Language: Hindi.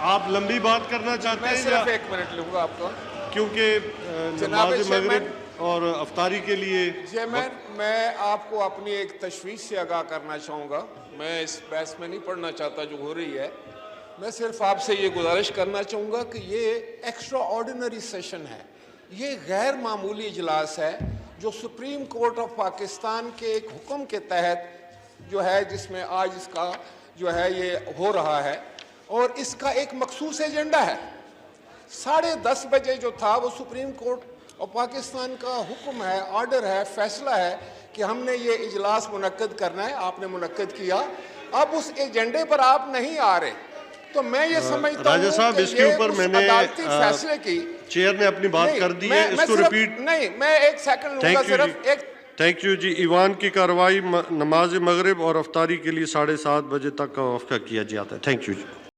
आप लंबी बात करना चाहते मैं हैं सिर्फ या 1 मिनट लूंगा आपका। क्योंकि जनाब नमाज चेयरमैन, मगरिब और अफ्तारी के लिए चेयरमैन, मैं आपको अपनी एक तशवीश से आगाह करना चाहूँगा। मैं इस बहस में नहीं पढ़ना चाहता जो हो रही है। मैं सिर्फ आपसे ये गुजारिश करना चाहूँगा कि ये एक्स्ट्रा ऑर्डिनरी सेशन है, ये गैर मामूली इजलास है जो सुप्रीम कोर्ट ऑफ पाकिस्तान के एक हुक्म के तहत जो है, जिसमें आज इसका जो है ये हो रहा है, और इसका एक मखसूस एजेंडा है। 10:30 बजे जो था वो सुप्रीम कोर्ट और पाकिस्तान का हुक्म है, ऑर्डर है, फैसला है कि हमने ये इजलास मुनक्कद करना है, आपने मुनक्कद किया। अब उस एजेंडे पर आप नहीं आ रहे, तो मैं ये समझता राजा हूं साहब, कि इसके ये ऊपर उस मैंने अदालती फैसले की चेयर ने अपनी बात कर दी है, इसको रिपीट। नहीं, मैं 1 सेकंड लूंगा सिर्फ एक। Thank you ji. ईवान की कार्रवाई नमाज मगरिब और अफ्तारी के लिए 7:30 बजे तक का वक़्फ़ा किया जाता है। Thank you ji.